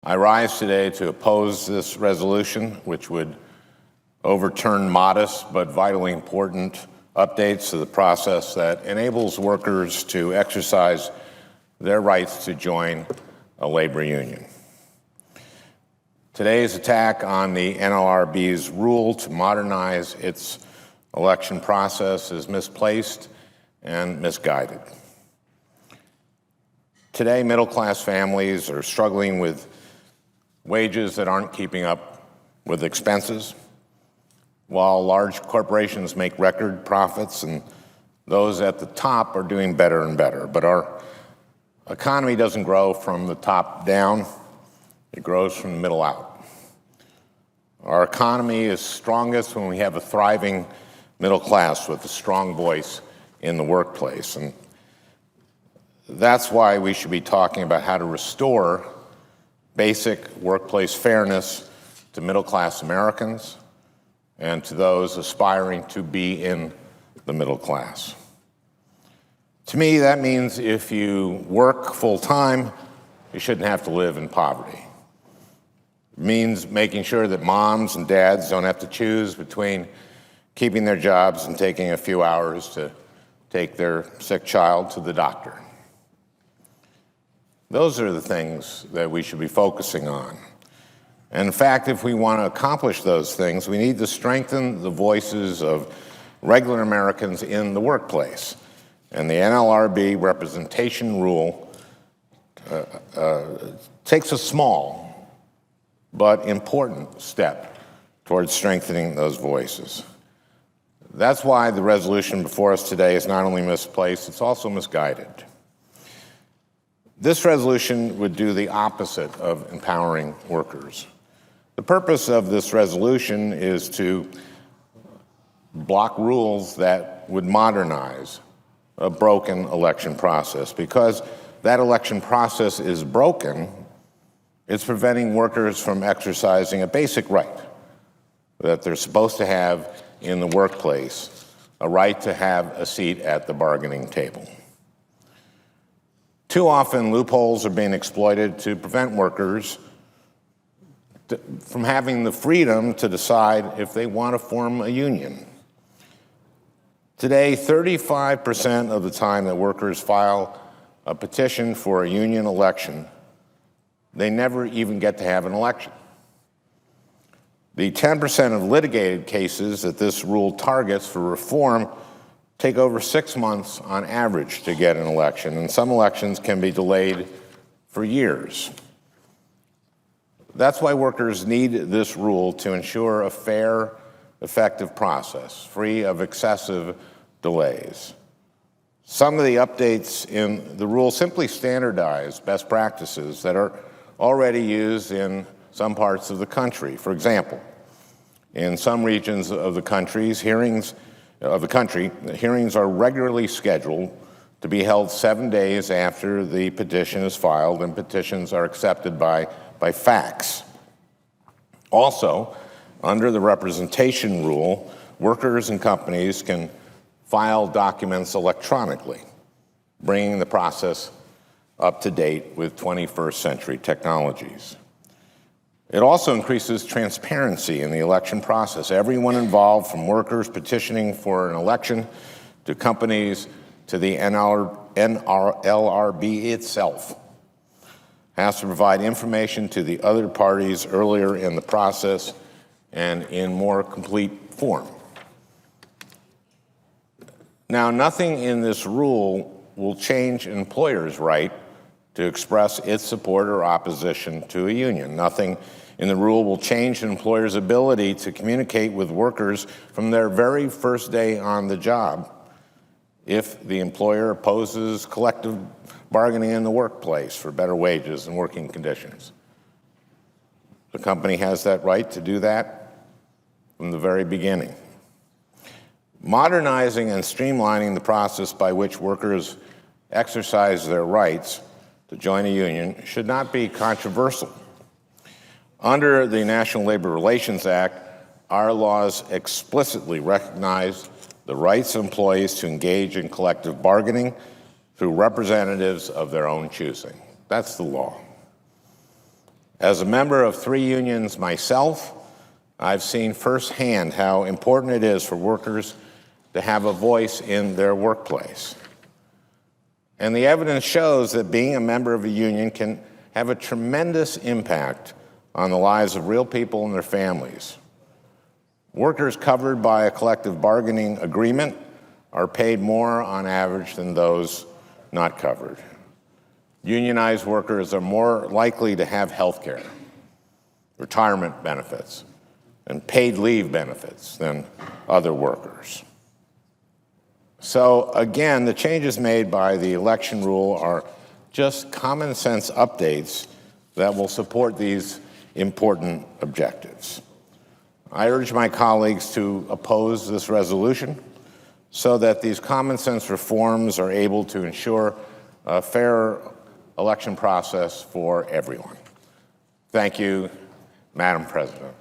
I rise today to oppose this resolution, which would overturn modest but vitally important updates to the process that enables workers to exercise their rights to join a labor union. Today's attack on the NLRB's rule to modernize its election process is misplaced and misguided. Today, middle-class families are struggling with wages that aren't keeping up with expenses, while large corporations make record profits and those at the top are doing better and better. But our economy doesn't grow from the top down, it grows from the middle out. Our economy is strongest when we have a thriving middle class with a strong voice in the workplace. And that's why we should be talking about how to restore basic workplace fairness to middle-class Americans and to those aspiring to be in the middle class. To me, that means if you work full-time, you shouldn't have to live in poverty. It means making sure that moms and dads don't have to choose between keeping their jobs and taking a few hours to take their sick child to the doctor. Those are the things that we should be focusing on. And in fact, if we want to accomplish those things, we need to strengthen the voices of regular Americans in the workplace. And the NLRB representation rule takes a small but important step towards strengthening those voices. That's why the resolution before us today is not only misplaced, it's also misguided. This resolution would do the opposite of empowering workers. The purpose of this resolution is to block rules that would modernize a broken election process. Because that election process is broken, it's preventing workers from exercising a basic right that they're supposed to have in the workplace, a right to have a seat at the bargaining table. Too often, loopholes are being exploited to prevent workers from having the freedom to decide if they want to form a union. Today, 35% of the time that workers file a petition for a union election, they never even get to have an election. The 10% of litigated cases that this rule targets for reform take over 6 months on average to get an election, and some elections can be delayed for years. That's why workers need this rule to ensure a fair, effective process, free of excessive delays. Some of the updates in the rule simply standardize best practices that are already used in some parts of the country. For example, in some regions of the country, hearings are regularly scheduled to be held 7 days after the petition is filed, and petitions are accepted by fax. Also, under the representation rule, workers and companies can file documents electronically, bringing the process up to date with 21st century technologies. It also increases transparency in the election process. Everyone involved, from workers petitioning for an election to companies to the NLRB itself, has to provide information to the other parties earlier in the process and in more complete form. Now, nothing in this rule will change an employer's right to express its support or opposition to a union. Nothing in the rule will change an employer's ability to communicate with workers from their very first day on the job if the employer opposes collective bargaining in the workplace for better wages and working conditions. The company has that right to do that from the very beginning. Modernizing and streamlining the process by which workers exercise their rights to join a union should not be controversial. Under the National Labor Relations Act, our laws explicitly recognize the rights of employees to engage in collective bargaining through representatives of their own choosing. That's the law. As a member of 3 unions myself, I've seen firsthand how important it is for workers to have a voice in their workplace. And the evidence shows that being a member of a union can have a tremendous impact on the lives of real people and their families. Workers covered by a collective bargaining agreement are paid more on average than those not covered. Unionized workers are more likely to have health care, retirement benefits, and paid leave benefits than other workers. So again, the changes made by the election rule are just common sense updates that will support these important objectives. I urge my colleagues to oppose this resolution so that these common sense reforms are able to ensure a fair election process for everyone. Thank you, Madam President.